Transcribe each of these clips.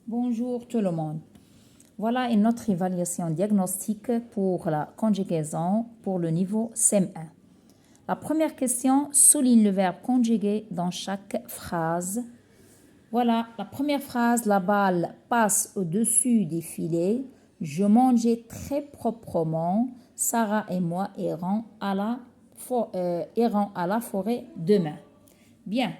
Bonjour tout le monde. Voilà une autre évaluation diagnostique pour la conjugaison pour le niveau CM1. La première question, souligne le verbe conjugué dans chaque phrase. Voilà, la première phrase, la balle passe au-dessus des filets. Je mangeais très proprement. Sarah et moi irons à la forêt demain. Bien,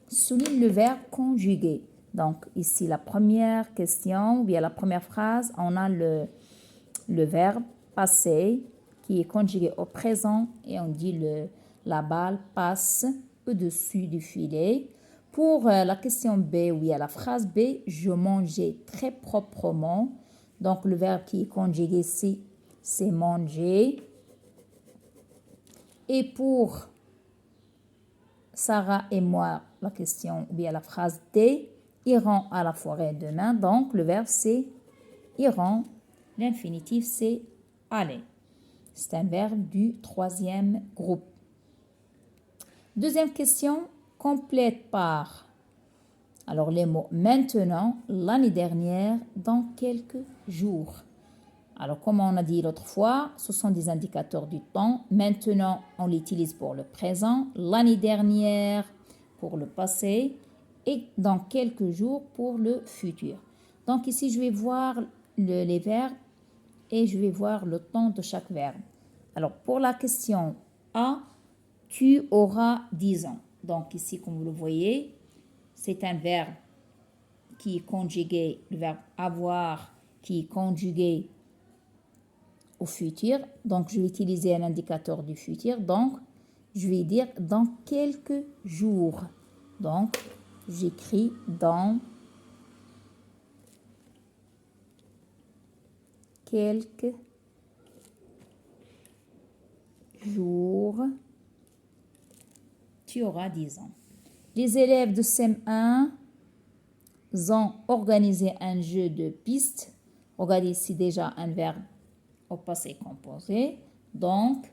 souligne le verbe conjugué. Donc, ici, la première question, ou bien la première phrase, on a le verbe passer qui est conjugué au présent et on dit la balle passe au-dessus du filet. Pour la question B, ou bien la phrase B, je mangeais très proprement. Donc, le verbe qui est conjugué ici, c'est manger. Et pour Sarah et moi, la question, ou bien la phrase D, iront à la forêt demain. Donc, le verbe c'est iront. L'infinitif c'est aller. C'est un verbe du troisième groupe. Deuxième question, complète par. Alors, les mots maintenant, l'année dernière, dans quelques jours. Alors, comme on a dit l'autre fois, ce sont des indicateurs du temps. Maintenant, on l'utilise pour le présent. L'année dernière, pour le passé. Et dans quelques jours, pour le futur. Donc, ici, je vais voir les verbes et je vais voir le temps de chaque verbe. Alors, pour la question A, tu auras 10 ans. Donc, ici, comme vous le voyez, c'est un verbe qui est conjugué, le verbe avoir qui est conjugué au futur. Donc, je vais utiliser un indicateur du futur. Donc, je vais dire dans quelques jours. Donc, j'écris dans quelques jours. Tu auras 10 ans. Les élèves de CM1 ont organisé un jeu de pistes. Regardez ici déjà un verbe au passé composé. Donc,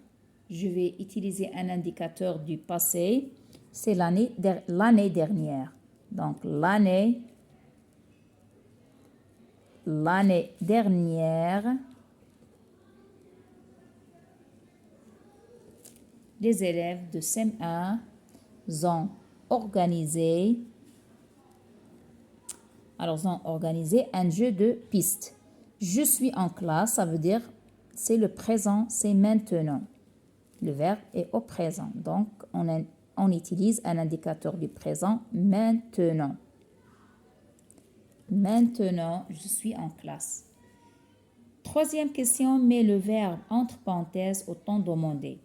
je vais utiliser un indicateur du passé. C'est l'année dernière. Donc, l'année dernière, les élèves de CM1 ont organisé un jeu de pistes. Je suis en classe, ça veut dire c'est le présent, c'est maintenant. Le verbe est au présent. Donc, on utilise un indicateur du présent maintenant. Maintenant, je suis en classe. Troisième question, mets le verbe entre parenthèses au temps demandé.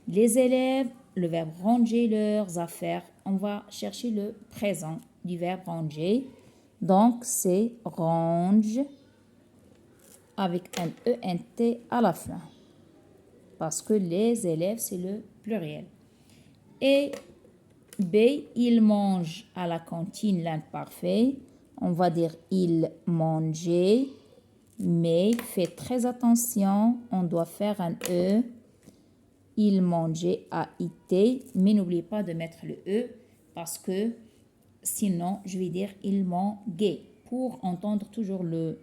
Les élèves, le verbe ranger leurs affaires. On va chercher le présent du verbe ranger. Donc, c'est range avec un ENT à la fin. Parce que les élèves, c'est le pluriel. Et B, il mange à la cantine l'imparfait. On va dire il mangeait, mais faites très attention, on doit faire un E. Il mangeait à IT, mais n'oubliez pas de mettre le E parce que sinon, je vais dire il mangeait pour entendre toujours le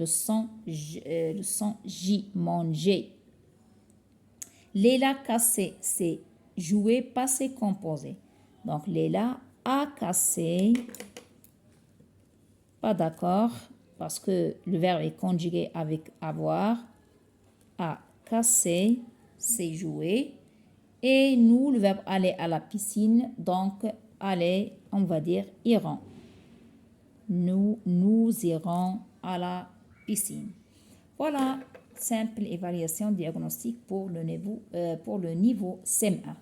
son J, manger. Léla cassé, c'est jouer passé composé. Donc, Léla a cassé. Pas d'accord, parce que le verbe est conjugué avec avoir. A cassé, c'est jouer. Et nous, le verbe aller à la piscine, donc aller, on va dire irons. Nous irons à la piscine. Voilà, simple évaluation diagnostique pour le niveau CM1.